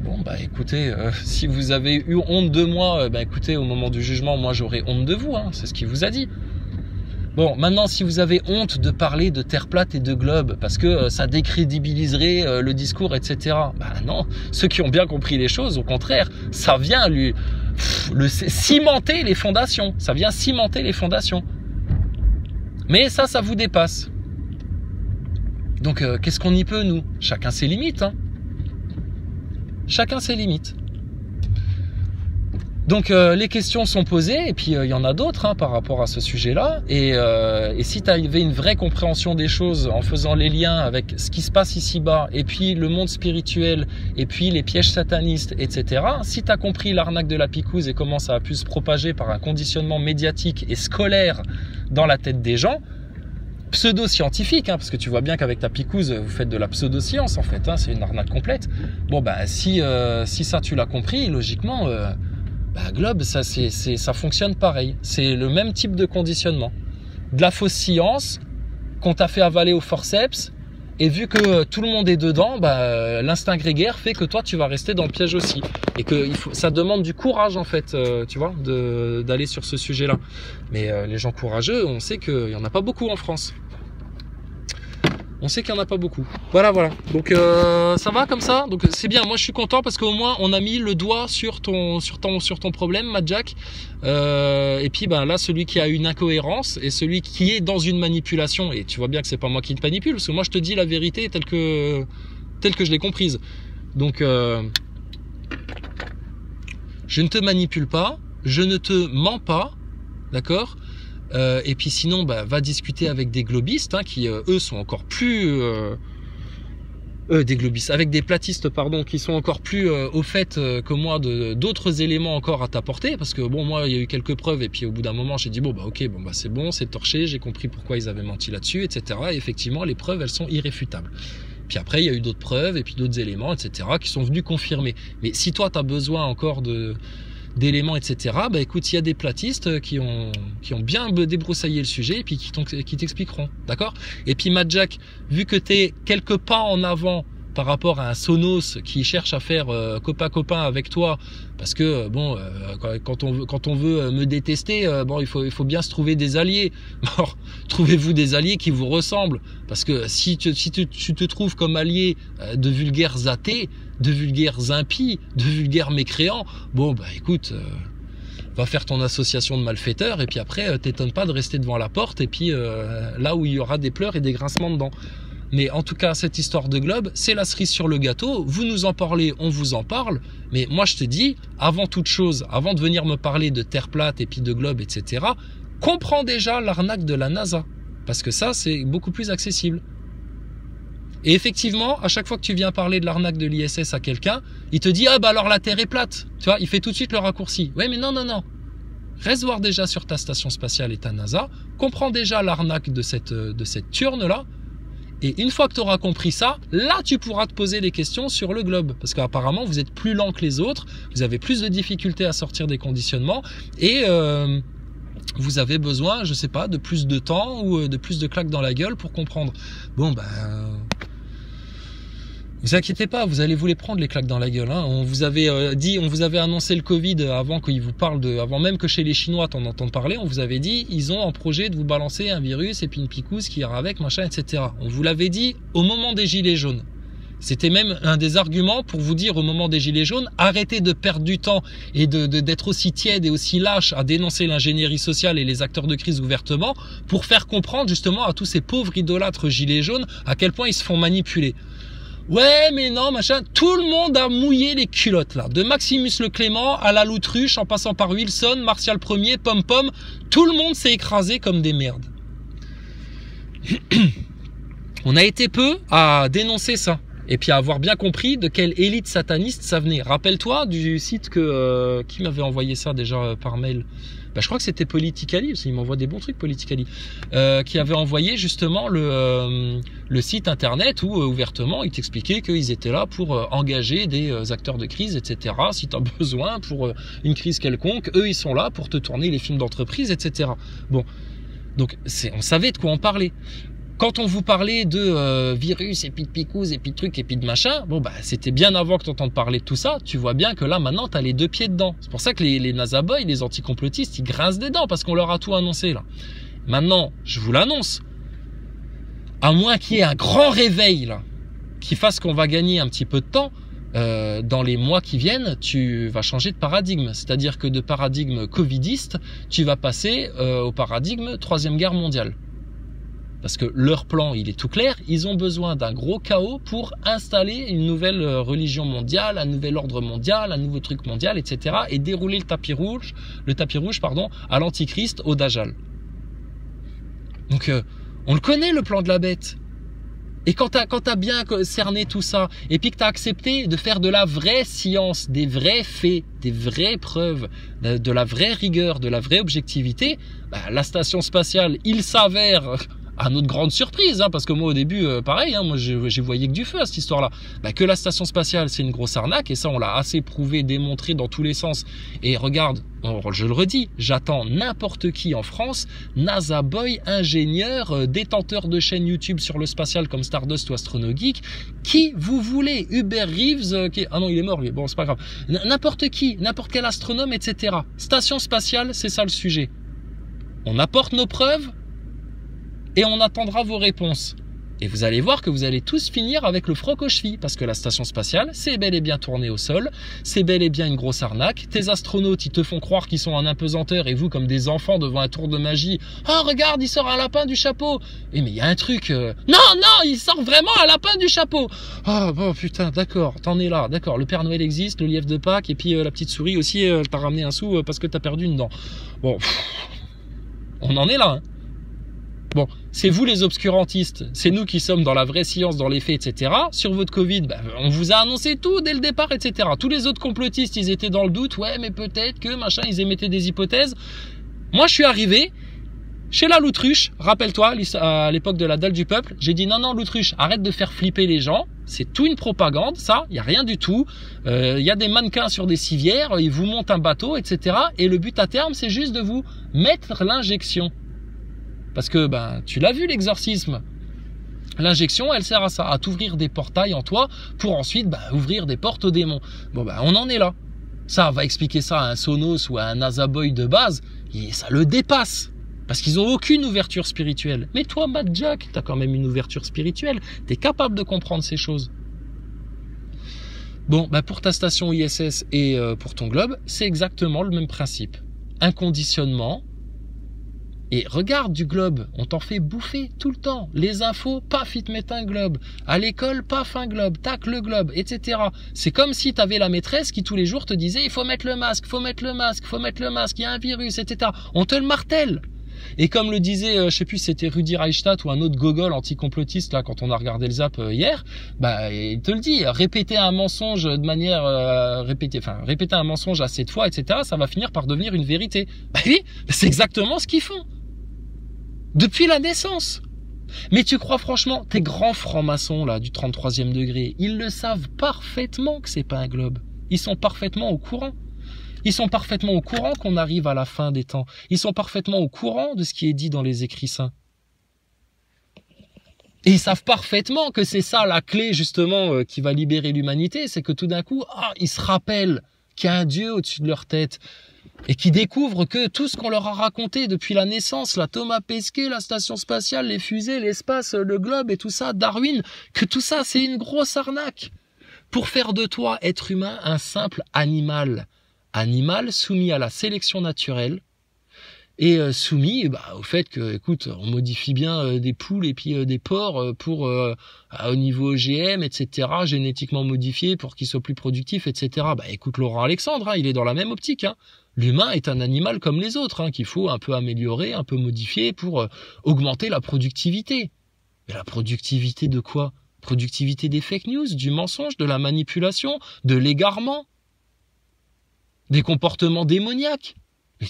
Bon, bah écoutez, si vous avez eu honte de moi, bah écoutez, au moment du jugement, moi j'aurai honte de vous, hein, c'est ce qu'il vous a dit. Bon, maintenant, si vous avez honte de parler de terre plate et de globe, parce que ça décrédibiliserait le discours, etc. Bah non, ceux qui ont bien compris les choses, au contraire, ça vient cimenter les fondations. Ça vient cimenter les fondations. Mais ça vous dépasse. Donc, qu'est-ce qu'on y peut, nous? Chacun ses limites, hein. Chacun ses limites. Donc les questions sont posées, et puis il y en a d'autres hein, par rapport à ce sujet-là. Et si tu avais une vraie compréhension des choses en faisant les liens avec ce qui se passe ici-bas, et puis le monde spirituel, et puis les pièges satanistes, etc. Si tu as compris l'arnaque de la picouse et comment ça a pu se propager par un conditionnement médiatique et scolaire dans la tête des gens, pseudo-scientifique, hein, parce que tu vois bien qu'avec ta picouse, vous faites de la pseudo-science en fait, hein, c'est une arnaque complète. Bon bah si ça tu l'as compris, logiquement... Bah, Globe, ça fonctionne pareil. C'est le même type de conditionnement. De la fausse science qu'on t'a fait avaler au forceps, et vu que tout le monde est dedans, bah, l'instinct grégaire fait que toi, tu vas rester dans le piège aussi. Et que ça demande du courage, en fait, tu vois, d'aller sur ce sujet-là. Mais les gens courageux, on sait qu'il n'y en a pas beaucoup en France. On sait qu'il n'y en a pas beaucoup. Voilà. Donc ça va comme ça. Donc c'est bien. Moi je suis content parce qu'au moins on a mis le doigt sur ton problème, Mad Jack. Et puis ben là, celui qui a une incohérence et celui qui est dans une manipulation. Et tu vois bien que c'est pas moi qui te manipule, parce que moi je te dis la vérité telle que je l'ai comprise. Donc je ne te manipule pas, je ne te mens pas, d'accord? Et puis sinon, bah, va discuter avec des globistes hein, qui, eux, sont encore plus... des globistes, avec des platistes, pardon, qui sont encore plus au fait que moi d'autres éléments encore à t'apporter. Parce que bon, moi, il y a eu quelques preuves et puis au bout d'un moment, j'ai dit, bon, bah ok, bon, bah c'est bon, c'est torché, j'ai compris pourquoi ils avaient menti là-dessus, etc. Et effectivement, les preuves, elles sont irréfutables. Puis après, il y a eu d'autres preuves et puis d'autres éléments, etc. qui sont venus confirmer. Mais si toi, tu as besoin encore d'éléments, etc. Bah écoute, il y a des platistes qui ont bien débroussaillé le sujet et puis qui t'expliqueront, d'accord? Et puis Mad Jack, vu que tu es quelques pas en avant par rapport à un Sonos qui cherche à faire copain avec toi, parce que bon, quand on veut me détester, bon, il faut bien se trouver des alliés. Alors, trouvez-vous des alliés qui vous ressemblent, parce que si tu te trouves comme allié de vulgaires athées, de vulgaires impies, de vulgaires mécréants, bon bah écoute, va faire ton association de malfaiteurs et puis après t'étonne pas de rester devant la porte et puis là où il y aura des pleurs et des grincements dedans. Mais en tout cas, cette histoire de globe, c'est la cerise sur le gâteau. Vous nous en parlez, on vous en parle. Mais moi, je te dis, avant toute chose, avant de venir me parler de terre plate et puis de globe, etc., comprends déjà l'arnaque de la NASA. Parce que ça, c'est beaucoup plus accessible. Et effectivement, à chaque fois que tu viens parler de l'arnaque de l'ISS à quelqu'un, il te dit « Ah bah alors la Terre est plate ». Tu vois, il fait tout de suite le raccourci. Ouais, mais non, non, non. Reste voir déjà sur ta station spatiale et ta NASA, comprends déjà l'arnaque de cette turne-là, et une fois que tu auras compris ça, là tu pourras te poser des questions sur le globe. Parce qu'apparemment, vous êtes plus lent que les autres, vous avez plus de difficultés à sortir des conditionnements, et vous avez besoin, je sais pas, de plus de temps ou de plus de claques dans la gueule pour comprendre. Bon, ben... vous inquiétez pas, vous allez vous les prendre les claques dans la gueule. Hein. On vous avait dit, on vous avait annoncé le Covid avant qu'il vous parle de, avant même que chez les Chinois t'en entends parler, on vous avait dit, ils ont en projet de vous balancer un virus et puis une picouse qui ira avec, machin, etc. On vous l'avait dit au moment des gilets jaunes. C'était même un des arguments pour vous dire au moment des gilets jaunes, arrêtez de perdre du temps et d'être aussi tiède et aussi lâche à dénoncer l'ingénierie sociale et les acteurs de crise ouvertement pour faire comprendre justement à tous ces pauvres idolâtres gilets jaunes à quel point ils se font manipuler. Ouais, mais non, machin, tout le monde a mouillé les culottes, là. De Maximus le Clément à la Loutruche, en passant par Wilson, Martial Ier, Pom Pom, tout le monde s'est écrasé comme des merdes. On a été peu à dénoncer ça. Et puis à avoir bien compris de quelle élite sataniste ça venait. Rappelle-toi du site que qui m'avait envoyé ça déjà par mail. Ben, je crois que c'était Politically, parce qu'il m'envoie des bons trucs Politically, qui avait envoyé justement le site internet où ouvertement il t'expliquait qu'ils étaient là pour engager des acteurs de crise, etc. Si tu as besoin pour une crise quelconque, eux ils sont là pour te tourner les films d'entreprise, etc. Bon, donc on savait de quoi on parlait. Quand on vous parlait de virus et puis de picouse et puis de trucs et puis de machin, bon bah c'était bien avant que tu entendes parler de tout ça. Tu vois bien que là maintenant tu as les deux pieds dedans. C'est pour ça que les NASA boys, les anticomplotistes, ils grincent des dents parce qu'on leur a tout annoncé là. Maintenant, je vous l'annonce. À moins qu'il y ait un grand réveil là, qui fasse qu'on va gagner un petit peu de temps, dans les mois qui viennent, tu vas changer de paradigme. C'est-à-dire que de paradigme covidiste, tu vas passer au paradigme Troisième Guerre mondiale. Parce que leur plan, il est tout clair, ils ont besoin d'un gros chaos pour installer une nouvelle religion mondiale, un nouvel ordre mondial, un nouveau truc mondial, etc. et dérouler le tapis rouge à l'antichrist, au Dajjal. Donc, on le connaît, le plan de la bête. Et quand t'as bien cerné tout ça, et puis que t'as accepté de faire de la vraie science, des vrais faits, des vraies preuves, de la vraie rigueur, de la vraie objectivité, bah, la station spatiale, il s'avère... à notre grande surprise, hein, parce que moi au début, pareil, hein, moi j'ai voyé que du feu à cette histoire-là. Bah, que la station spatiale c'est une grosse arnaque, et ça on l'a assez prouvé, démontré dans tous les sens. Et regarde, je le redis, j'attends n'importe qui en France, NASA boy, ingénieur, détenteur de chaînes YouTube sur le spatial comme Stardust ou Astronogeek, qui vous voulez, Hubert Reeves, ah non il est mort lui, bon c'est pas grave, n'importe qui, n'importe quel astronome, etc. Station spatiale, c'est ça le sujet. On apporte nos preuves, et on attendra vos réponses. Et vous allez voir que vous allez tous finir avec le froc aux chevilles, parce que la station spatiale, c'est bel et bien tourné au sol, c'est bel et bien une grosse arnaque. Tes astronautes, ils te font croire qu'ils sont en apesanteur, et vous, comme des enfants devant un tour de magie, « Oh, regarde, il sort un lapin du chapeau !» Eh, mais il y a un truc... Non, il sort vraiment un lapin du chapeau !»« Oh, bon, putain, d'accord, t'en es là, d'accord, le Père Noël existe, le lièvre de Pâques, et puis la petite souris aussi, elle t'a ramené un sou parce que t'as perdu une dent. » Bon, on en est là, hein. Bon, c'est vous les obscurantistes, c'est nous qui sommes dans la vraie science, dans les faits, etc. Sur votre Covid, bah, on vous a annoncé tout dès le départ, etc. Tous les autres complotistes, ils étaient dans le doute, ouais, mais peut-être que, machin, ils émettaient des hypothèses. Moi, je suis arrivé chez la Loutruche, rappelle-toi, à l'époque de la dalle du peuple, j'ai dit non, Loutruche, arrête de faire flipper les gens, c'est tout une propagande, ça, il n'y a rien du tout. Il y a des mannequins sur des civières, ils vous montent un bateau, etc. Et le but à terme, c'est juste de vous mettre l'injection. Parce que, ben, tu l'as vu l'exorcisme. L'injection, elle sert à ça, à t'ouvrir des portails en toi pour ensuite ouvrir des portes aux démons. Bon, ben, on en est là. Ça va expliquer ça à un Sonos ou à un NASA boy de base, et ça le dépasse. Parce qu'ils n'ont aucune ouverture spirituelle. Mais toi, Matt Jack, tu as quand même une ouverture spirituelle. Tu es capable de comprendre ces choses. Bon, ben, pour ta station ISS et pour ton globe, c'est exactement le même principe. Un conditionnement. Et regarde du globe, on t'en fait bouffer tout le temps. Les infos, paf, ils te mettent un globe. À l'école, paf, un globe, tac, le globe, etc. C'est comme si tu avais la maîtresse qui tous les jours te disait il faut mettre le masque, il faut mettre le masque, il faut mettre le masque, il y a un virus, etc. On te le martèle. Et comme le disait, je sais plus si c'était Rudi Reichstadt ou un autre gogol anticomplotiste là quand on a regardé le Zap hier, bah il te le dit, répéter un mensonge de manière répéter un mensonge assez de fois, etc. Ça va finir par devenir une vérité. Bah oui, c'est exactement ce qu'ils font depuis la naissance. Mais tu crois franchement, tes grands francs-maçons là du 33e degré, ils le savent parfaitement que c'est pas un globe. Ils sont parfaitement au courant. Ils sont parfaitement au courant qu'on arrive à la fin des temps. Ils sont parfaitement au courant de ce qui est dit dans les écrits saints. Et ils savent parfaitement que c'est ça la clé justement qui va libérer l'humanité, c'est que tout d'un coup, ils se rappellent qu'il y a un Dieu au-dessus de leur tête et qu'ils découvrent que tout ce qu'on leur a raconté depuis la naissance, la Thomas Pesquet, la station spatiale, les fusées, l'espace, le globe et tout ça, Darwin, que tout ça c'est une grosse arnaque pour faire de toi, être humain, un simple animal. Animal soumis à la sélection naturelle et soumis au fait que, écoute, on modifie bien des poules et puis des porcs pour au niveau OGM, etc., génétiquement modifiés pour qu'ils soient plus productifs, etc. Bah écoute, Laurent Alexandre, il est dans la même optique. L'humain est un animal comme les autres, qu'il faut un peu améliorer, un peu modifier pour augmenter la productivité. Mais la productivité de quoi? Productivité des fake news, du mensonge, de la manipulation, de l'égarement. Des comportements démoniaques. Mais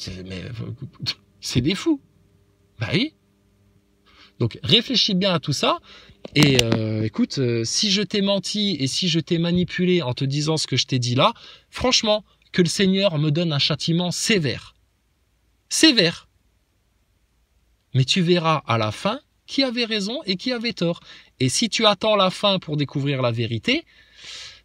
c'est des fous. Bah oui. Donc réfléchis bien à tout ça. Et écoute, si je t'ai menti et si je t'ai manipulé en te disant ce que je t'ai dit là, franchement, que le Seigneur me donne un châtiment sévère. Sévère. Mais tu verras à la fin qui avait raison et qui avait tort. Et si tu attends la fin pour découvrir la vérité,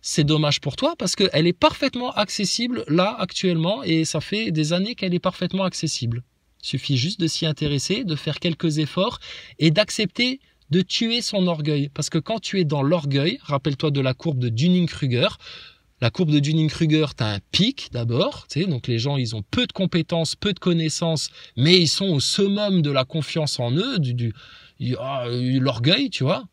c'est dommage pour toi parce qu'elle est parfaitement accessible là actuellement et ça fait des années qu'elle est parfaitement accessible. Il suffit juste de s'y intéresser, de faire quelques efforts et d'accepter de tuer son orgueil. Parce que quand tu es dans l'orgueil, rappelle-toi de la courbe de Dunning-Kruger. La courbe de Dunning-Kruger, tu as un pic d'abord, tu sais, donc les gens ils ont peu de compétences, peu de connaissances, mais ils sont au summum de la confiance en eux, l'orgueil, tu vois.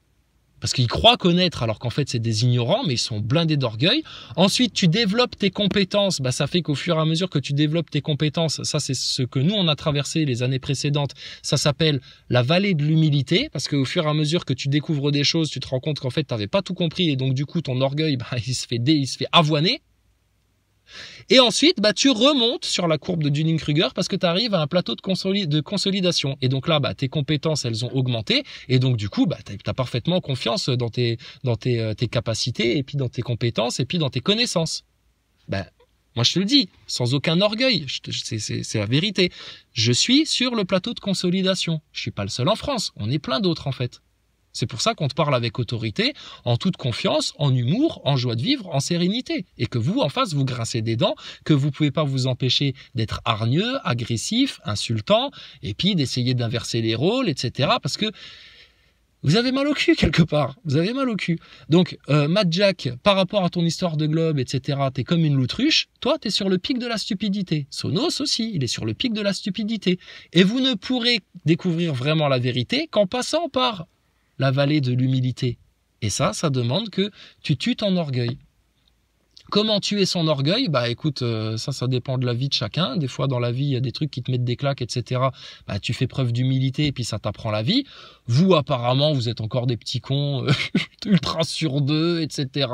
Parce qu'ils croient connaître alors qu'en fait c'est des ignorants, mais ils sont blindés d'orgueil. Ensuite, tu développes tes compétences. Ça fait qu'au fur et à mesure que tu développes tes compétences, ça c'est ce que nous on a traversé les années précédentes, ça s'appelle la vallée de l'humilité. Parce qu'au fur et à mesure que tu découvres des choses, tu te rends compte qu'en fait tu n'avais pas tout compris et donc du coup ton orgueil il se fait avoiner. Et ensuite, tu remontes sur la courbe de Dunning-Kruger parce que tu arrives à un plateau de consolidation. Et donc là, tes compétences, elles ont augmenté. Et donc du coup, tu as parfaitement confiance dans tes capacités et puis dans tes compétences et puis dans tes connaissances. Moi, je te le dis, sans aucun orgueil, c'est la vérité. Je suis sur le plateau de consolidation. Je suis pas le seul en France. On est plein d'autres en fait. C'est pour ça qu'on te parle avec autorité, en toute confiance, en humour, en joie de vivre, en sérénité. Et que vous, en face, vous grincez des dents, que vous pouvez pas vous empêcher d'être hargneux, agressif, insultant, et puis d'essayer d'inverser les rôles, etc. Parce que vous avez mal au cul quelque part. Vous avez mal au cul. Donc, Matt Jack, par rapport à ton histoire de globe, etc., t'es comme une loutruche. Toi, t'es sur le pic de la stupidité. Sonos aussi, il est sur le pic de la stupidité. Et vous ne pourrez découvrir vraiment la vérité qu'en passant par la vallée de l'humilité. Et ça demande que tu tues ton orgueil. Comment tuer son orgueil? Écoute, ça dépend de la vie de chacun. Des fois, dans la vie, il y a des trucs qui te mettent des claques, etc. Tu fais preuve d'humilité et puis ça t'apprend la vie. Vous, apparemment, vous êtes encore des petits cons ultra sur deux, etc.,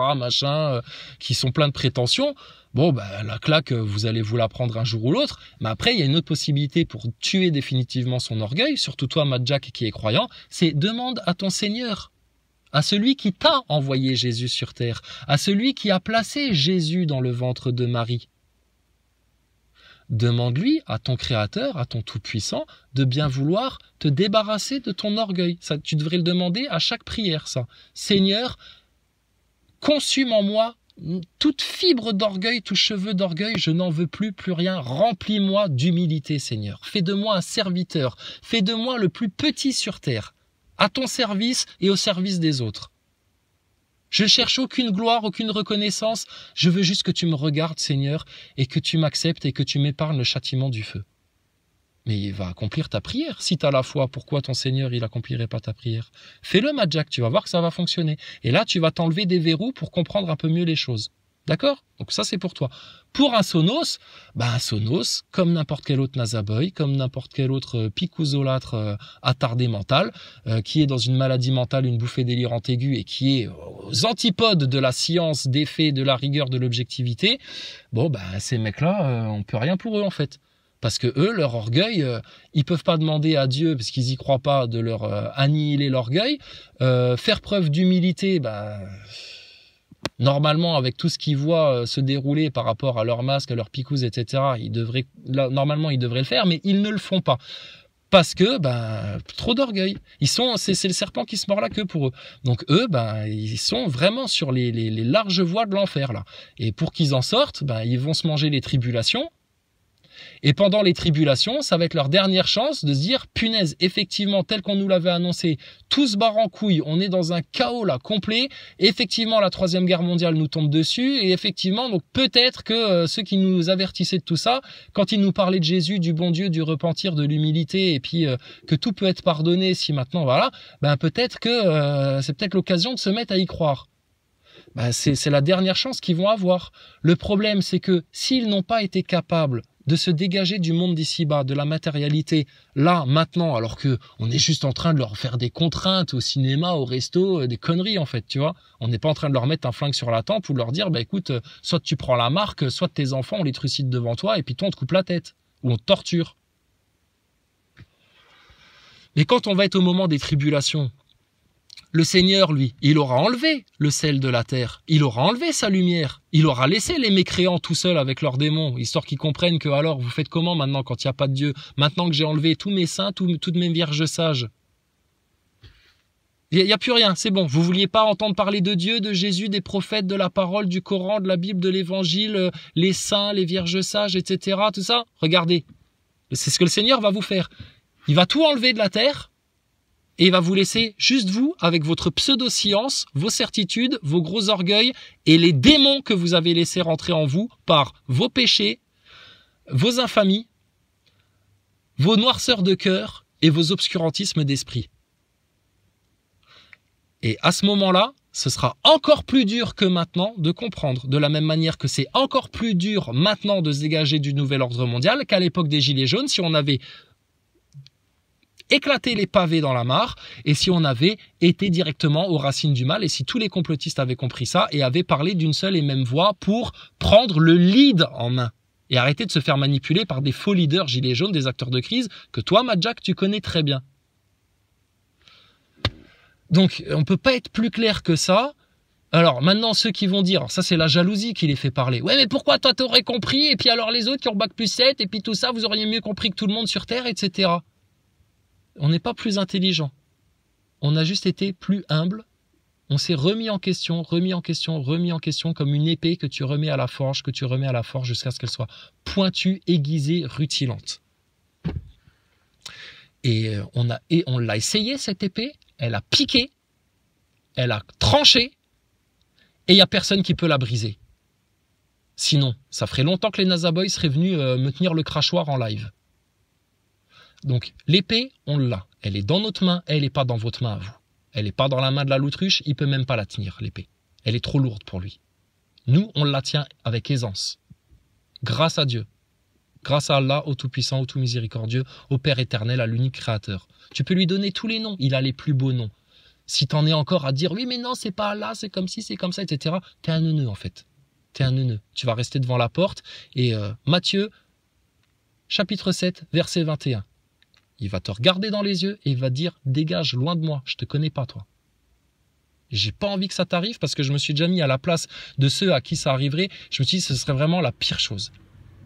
qui sont pleins de prétentions. La claque, vous allez vous la prendre un jour ou l'autre. Mais après, il y a une autre possibilité pour tuer définitivement son orgueil, surtout toi, Matt Jack, qui est croyant, c'est demande à ton Seigneur, à celui qui t'a envoyé Jésus sur terre, à celui qui a placé Jésus dans le ventre de Marie. Demande-lui à ton Créateur, à ton Tout-Puissant, de bien vouloir te débarrasser de ton orgueil. Ça, tu devrais le demander à chaque prière, ça. Seigneur, consume en moi toute fibre d'orgueil, tout cheveu d'orgueil, je n'en veux plus rien. Remplis-moi d'humilité, Seigneur. Fais de moi un serviteur. Fais de moi le plus petit sur terre, à ton service et au service des autres. Je ne cherche aucune gloire, aucune reconnaissance. Je veux juste que tu me regardes, Seigneur, et que tu m'acceptes et que tu m'épargnes le châtiment du feu. Mais il va accomplir ta prière. Si tu as la foi, pourquoi ton Seigneur, il accomplirait pas ta prière? Fais-le, Matt Jack, tu vas voir que ça va fonctionner. Et là, tu vas t'enlever des verrous pour comprendre un peu mieux les choses. D'accord? Donc ça, c'est pour toi. Pour un sonos, un sonos, comme n'importe quel autre nasaboy, comme n'importe quel autre picouzolâtre attardé mental, qui est dans une maladie mentale, une bouffée délirante aiguë et qui est aux antipodes de la science, des faits, de la rigueur, de l'objectivité, ces mecs-là, on peut rien pour eux en fait. Parce que eux, leur orgueil, ils peuvent pas demander à Dieu, parce qu'ils y croient pas, de leur annihiler l'orgueil. Faire preuve d'humilité, normalement, avec tout ce qu'ils voient se dérouler par rapport à leur masque, à leur picouse, etc., normalement, ils devraient le faire, mais ils ne le font pas. Parce que, trop d'orgueil. C'est le serpent qui se mord la queue pour eux. Donc eux, ils sont vraiment sur les larges voies de l'enfer, là. Et pour qu'ils en sortent, ils vont se manger les tribulations. Et pendant les tribulations, ça va être leur dernière chance de se dire, punaise, effectivement, tel qu'on nous l'avait annoncé, tout se barre en couille, on est dans un chaos là complet. Effectivement, la Troisième Guerre mondiale nous tombe dessus. Et effectivement, donc peut-être que ceux qui nous avertissaient de tout ça, quand ils nous parlaient de Jésus, du bon Dieu, du repentir, de l'humilité, et puis que tout peut être pardonné si maintenant, voilà, peut-être que c'est peut-être l'occasion de se mettre à y croire. C'est la dernière chance qu'ils vont avoir. Le problème, c'est que s'ils n'ont pas été capables de se dégager du monde d'ici-bas, de la matérialité, là, maintenant, alors que on est juste en train de leur faire des contraintes au cinéma, au resto, des conneries en fait, tu vois. On n'est pas en train de leur mettre un flingue sur la tempe ou de leur dire, écoute, soit tu prends la marque, soit tes enfants, on les trucide devant toi et puis toi, on te coupe la tête ou on te torture. Mais quand on va être au moment des tribulations, le Seigneur, lui, il aura enlevé le sel de la terre. Il aura enlevé sa lumière. Il aura laissé les mécréants tout seuls avec leurs démons, histoire qu'ils comprennent que alors vous faites comment maintenant quand il n'y a pas de Dieu? Maintenant que j'ai enlevé tous mes saints, toutes mes vierges sages. Il n'y a plus rien, c'est bon. Vous vouliez pas entendre parler de Dieu, de Jésus, des prophètes, de la parole, du Coran, de la Bible, de l'Évangile, les saints, les vierges sages, etc. Tout ça, regardez. C'est ce que le Seigneur va vous faire. Il va tout enlever de la terre. Et il va vous laisser juste vous, avec votre pseudo-science, vos certitudes, vos gros orgueils et les démons que vous avez laissés rentrer en vous par vos péchés, vos infamies, vos noirceurs de cœur et vos obscurantismes d'esprit. Et à ce moment-là, ce sera encore plus dur que maintenant de comprendre, de la même manière que c'est encore plus dur maintenant de se dégager du nouvel ordre mondial qu'à l'époque des Gilets jaunes, si on avait éclater les pavés dans la mare et si on avait été directement aux racines du mal et si tous les complotistes avaient compris ça et avaient parlé d'une seule et même voix pour prendre le lead en main et arrêter de se faire manipuler par des faux leaders gilets jaunes, des acteurs de crise que toi, Madjack, tu connais très bien. Donc, on peut pas être plus clair que ça. Alors, maintenant, ceux qui vont dire, ça c'est la jalousie qui les fait parler. Ouais, mais pourquoi toi t'aurais compris et puis alors les autres qui ont bac+7 et puis tout ça, vous auriez mieux compris que tout le monde sur Terre, etc. On n'est pas plus intelligent. On a juste été plus humble. On s'est remis en question comme une épée que tu remets à la forge, jusqu'à ce qu'elle soit pointue, aiguisée, rutilante. Et on l'a essayé, cette épée. Elle a piqué. Elle a tranché. Et il n'y a personne qui peut la briser. Sinon, ça ferait longtemps que les Nasaboys seraient venus me tenir le crachoir en live. Donc, l'épée, on l'a. Elle est dans notre main, elle n'est pas dans votre main à vous. Elle n'est pas dans la main de la l'autruche, il ne peut même pas la tenir, l'épée. Elle est trop lourde pour lui. Nous, on la tient avec aisance. Grâce à Dieu. Grâce à Allah, au Tout-Puissant, au Tout-Miséricordieux, au Père éternel, à l'unique Créateur. Tu peux lui donner tous les noms, il a les plus beaux noms. Si t'en es encore à dire, oui, mais non, c'est pas Allah, c'est comme ci, c'est comme ça, etc., t'es un neuneu, en fait. T'es un neuneu. Tu vas rester devant la porte. Et Matthieu, chapitre 7, verset 21. Il va te regarder dans les yeux et il va te dire, dégage, loin de moi, je te connais pas, toi. J'ai pas envie que ça t'arrive parce que je me suis déjà mis à la place de ceux à qui ça arriverait. Je me suis dit, ce serait vraiment la pire chose.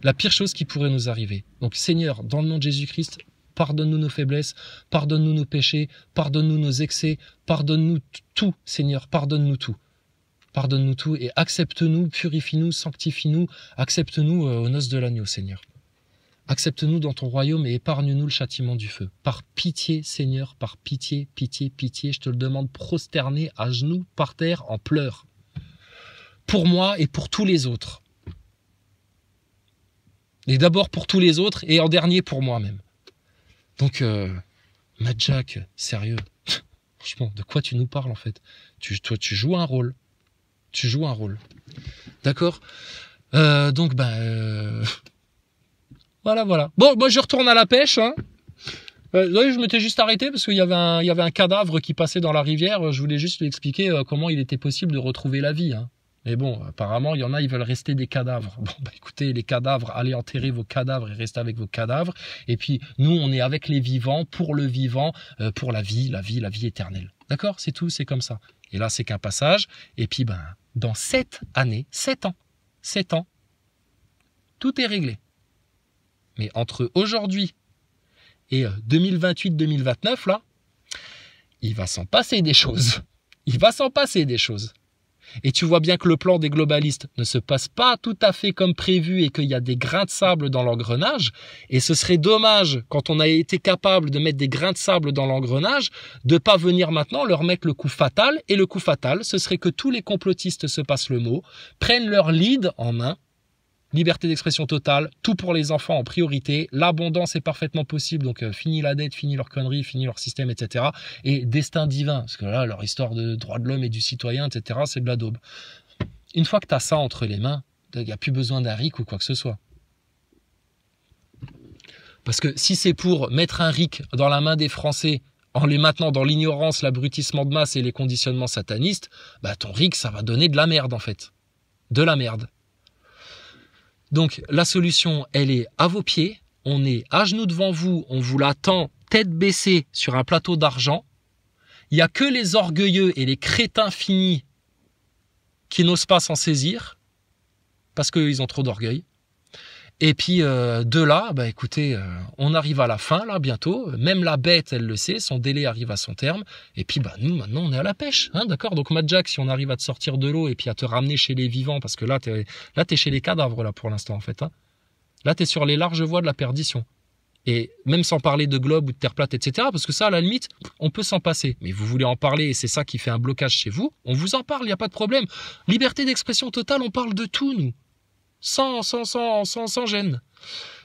La pire chose qui pourrait nous arriver. Donc, Seigneur, dans le nom de Jésus-Christ, pardonne-nous nos faiblesses, pardonne-nous nos péchés, pardonne-nous nos excès, pardonne-nous tout, Seigneur, pardonne-nous tout. Pardonne-nous tout et accepte-nous, purifie-nous, sanctifie-nous, accepte-nous aux noces de l'agneau, Seigneur. Accepte-nous dans ton royaume et épargne-nous le châtiment du feu. Par pitié, Seigneur, par pitié, pitié, pitié, je te le demande prosterné à genoux par terre en pleurs. Pour moi et pour tous les autres. Et d'abord pour tous les autres et en dernier pour moi-même. Donc, Madjack, sérieux, franchement, de quoi tu nous parles en fait? Toi, tu joues un rôle. Tu joues un rôle. D'accord. Donc, voilà. Bon, moi, je retourne à la pêche. Hein. Oui, je m'étais juste arrêté parce qu'il y avait un cadavre qui passait dans la rivière. Je voulais juste lui expliquer comment il était possible de retrouver la vie. Hein. Mais bon, apparemment, il y en a, ils veulent rester des cadavres. Bon, écoutez, les cadavres, allez enterrer vos cadavres et restez avec vos cadavres. Et puis, nous, on est avec les vivants, pour le vivant, pour la vie éternelle. D'accord? C'est tout, c'est comme ça. Et là, c'est qu'un passage. Et puis, dans 7 années, 7 ans, tout est réglé. Mais entre aujourd'hui et 2028-2029, là, il va s'en passer des choses. Et tu vois bien que le plan des globalistes ne se passe pas tout à fait comme prévu et qu'il y a des grains de sable dans l'engrenage. Et ce serait dommage, quand on a été capable de mettre des grains de sable dans l'engrenage, de ne pas venir maintenant leur mettre le coup fatal. Et le coup fatal, ce serait que tous les complotistes se passent le mot, prennent leur lead en main. Liberté d'expression totale, tout pour les enfants en priorité, l'abondance est parfaitement possible, donc fini la dette, fini leur connerie, fini leur système, etc. Et destin divin, parce que là, leur histoire de droits de l'homme et du citoyen, etc., c'est de la daube. Une fois que tu as ça entre les mains, il n'y a plus besoin d'un RIC ou quoi que ce soit. Parce que si c'est pour mettre un RIC dans la main des Français, en les maintenant dans l'ignorance, l'abrutissement de masse et les conditionnements satanistes, ton RIC, ça va donner de la merde en fait. De la merde. Donc, la solution, elle est à vos pieds. On est à genoux devant vous. On vous l'attend tête baissée sur un plateau d'argent. Il n'y a que les orgueilleux et les crétins finis qui n'osent pas s'en saisir parce qu'ils ont trop d'orgueil. Et puis, de là, écoutez, on arrive à la fin, là, bientôt. Même la bête, elle le sait, son délai arrive à son terme. Et puis, nous, maintenant, on est à la pêche, hein, d'accord? Donc, Mad Jack, si on arrive à te sortir de l'eau et puis à te ramener chez les vivants, parce que là, t'es chez les cadavres, là, pour l'instant, en fait, hein. Là, t'es sur les larges voies de la perdition. Et même sans parler de globe ou de terre plate, etc., parce que ça, à la limite, on peut s'en passer. Mais vous voulez en parler et c'est ça qui fait un blocage chez vous, on vous en parle, il n'y a pas de problème. Liberté d'expression totale, on parle de tout, nous. Sans gêne.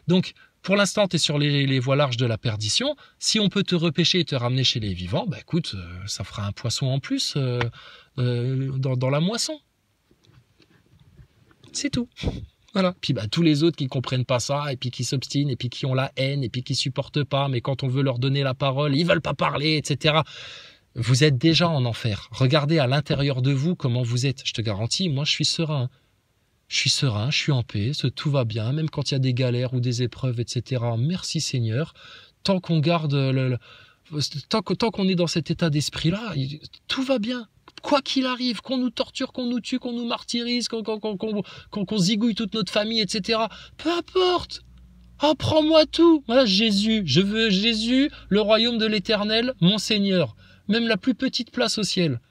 Donc, pour l'instant, tu es sur les voies larges de la perdition. Si on peut te repêcher et te ramener chez les vivants, écoute, ça fera un poisson en plus dans la moisson. C'est tout. Voilà. Puis tous les autres qui comprennent pas ça, et puis qui s'obstinent, et puis qui ont la haine, et puis qui supportent pas, mais quand on veut leur donner la parole, ils veulent pas parler, etc. Vous êtes déjà en enfer. Regardez à l'intérieur de vous comment vous êtes. Je te garantis, moi je suis serein. Je suis en paix, tout va bien, même quand il y a des galères ou des épreuves, etc. Merci Seigneur. Tant qu'on garde, tant qu'on est dans cet état d'esprit-là, tout va bien. Quoi qu'il arrive, qu'on nous torture, qu'on nous tue, qu'on nous martyrise, qu'on zigouille toute notre famille, etc. Peu importe. Oh, prends-moi tout. Voilà, Jésus. Je veux Jésus, le royaume de l'Éternel, mon Seigneur. Même la plus petite place au ciel.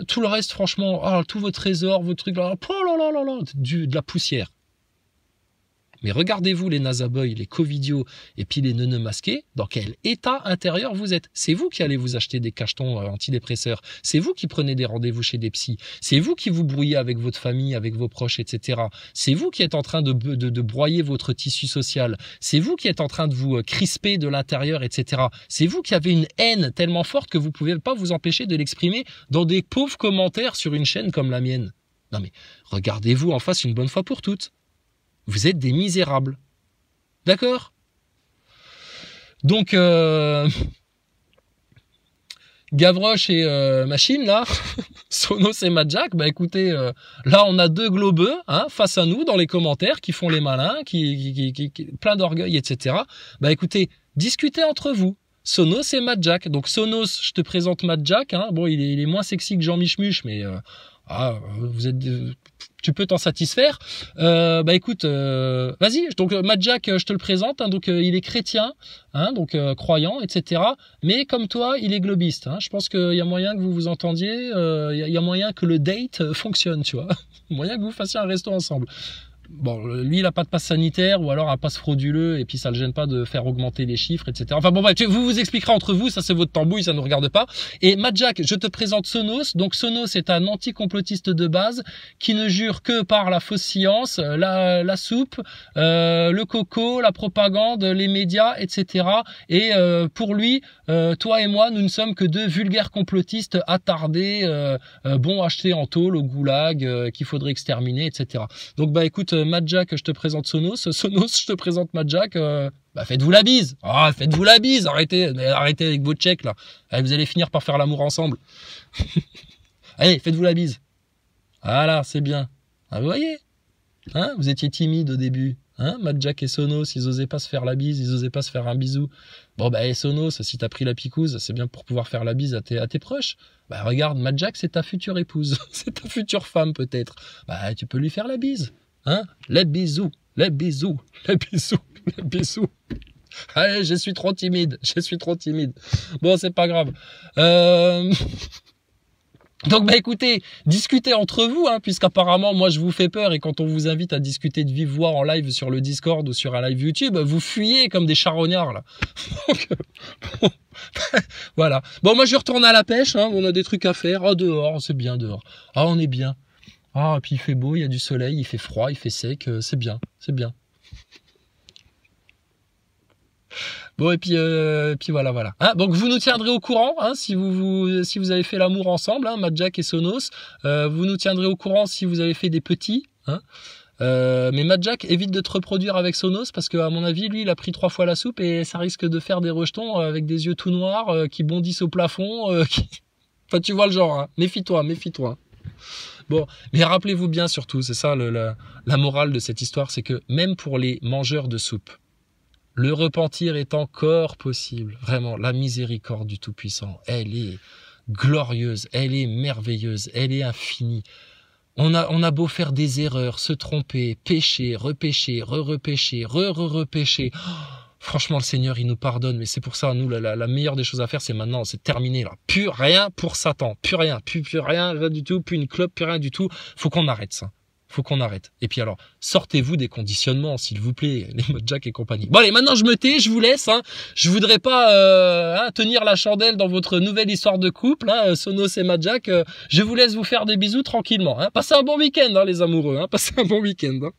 Tout le reste, franchement, tous vos trésors, vos trucs, de la poussière. Mais regardez-vous les nazaboys, les covidios et puis les neuneux masqués, dans quel état intérieur vous êtes. C'est vous qui allez vous acheter des cachetons antidépresseurs. C'est vous qui prenez des rendez-vous chez des psys. C'est vous qui vous brouillez avec votre famille, avec vos proches, etc. C'est vous qui êtes en train de broyer votre tissu social. C'est vous qui êtes en train de vous crisper de l'intérieur, etc. C'est vous qui avez une haine tellement forte que vous ne pouvez pas vous empêcher de l'exprimer dans des pauvres commentaires sur une chaîne comme la mienne. Non mais, regardez-vous en face une bonne fois pour toutes. Vous êtes des misérables. D'accord? Donc, Gavroche et Machine, là, Sonos et Mad Jack, écoutez, là, on a deux globeux face à nous dans les commentaires qui font les malins, qui plein d'orgueil, etc. Écoutez, discutez entre vous. Sonos et Mad Jack. Donc, Sonos, je te présente Mad Jack. Bon, il est moins sexy que Jean Michmuche, mais tu peux t'en satisfaire. Écoute, vas-y. Donc Mad Jack, je te le présente. Donc il est chrétien, donc croyant, etc. Mais comme toi, il est globiste. Je pense qu'il y a moyen que vous vous entendiez. Il y a moyen que le date fonctionne, tu vois. Moyen que vous fassiez un resto ensemble. bon, lui, il a pas de passe sanitaire ou alors un passe frauduleux et puis ça le gêne pas de faire augmenter les chiffres, etc. Enfin bon, bref, vous vous expliquerez entre vous, ça c'est votre tambouille, ça ne nous regarde pas. Et Madjack, je te présente Sonos. Donc Sonos est un anti-complotiste de base qui ne jure que par la fausse science, la soupe, le coco, la propagande, les médias, etc. Et pour lui, toi et moi, nous ne sommes que deux vulgaires complotistes attardés, bons achetés en tôle au goulag, qu'il faudrait exterminer, etc. Donc bah écoute, Madjack, je te présente Sonos. Sonos, je te présente Madjack. Bah faites-vous la bise. Ah, faites-vous la bise. Arrêtez avec vos checks là. Allez, vous allez finir par faire l'amour ensemble. Allez, faites-vous la bise. Voilà, c'est bien. Ah, vous voyez, hein, vous étiez timide au début. Hein, Madjack et Sonos, ils osaient pas se faire la bise, ils osaient pas se faire un bisou. Bon bah Sonos, si t'as pris la picouse, c'est bien pour pouvoir faire la bise à tes proches. Bah regarde, Madjack, c'est ta future épouse, c'est ta future femme peut-être. Bah tu peux lui faire la bise, hein, les bisous, les bisous, les bisous, les bisous. Allez, je suis trop timide. Bon, c'est pas grave. Donc bah écoutez, discutez entre vous, hein, puisqu'apparemment moi je vous fais peur et quand on vous invite à discuter de vive voix en live sur le Discord ou sur un live YouTube, vous fuyez comme des charognards là. Donc, bon, voilà. Bon, moi je retourne à la pêche, hein, on a des trucs à faire. Ah, dehors, c'est bien dehors. Ah, on est bien. Ah, puis il fait beau, il y a du soleil, il fait froid, il fait sec, c'est bien, c'est bien. Bon, et puis voilà. Hein, donc vous nous tiendrez au courant, hein, si vous avez fait l'amour ensemble, hein, Madjack et Sonos. Vous nous tiendrez au courant si vous avez fait des petits. Hein. Mais Madjack, évite de te reproduire avec Sonos parce que à mon avis, lui, il a pris 3 fois la soupe et ça risque de faire des rejetons avec des yeux tout noirs qui bondissent au plafond. Enfin, tu vois le genre. Hein. Méfie-toi. Bon, mais rappelez-vous bien surtout, c'est ça la morale de cette histoire, c'est que même pour les mangeurs de soupe, le repentir est encore possible. Vraiment, la miséricorde du Tout-Puissant, elle est glorieuse, elle est merveilleuse, elle est infinie. On a beau faire des erreurs, se tromper, pécher, repêcher, repêcher, repêcher. Franchement, le Seigneur, il nous pardonne. Mais c'est pour ça, nous, la meilleure des choses à faire, c'est maintenant, c'est terminé là. Plus rien pour Satan, plus rien du tout, plus une clope, plus rien du tout. Faut qu'on arrête ça. Faut qu'on arrête. Et puis alors, sortez-vous des conditionnements, s'il vous plaît, les Madjack et compagnie. Bon allez, maintenant je me tais, je vous laisse. Hein. Je voudrais pas tenir la chandelle dans votre nouvelle histoire de couple, hein, Sonos et Madjack. Je vous laisse vous faire des bisous tranquillement. Hein. Passez un bon week-end, hein, les amoureux. Hein. Passez un bon week-end. Hein.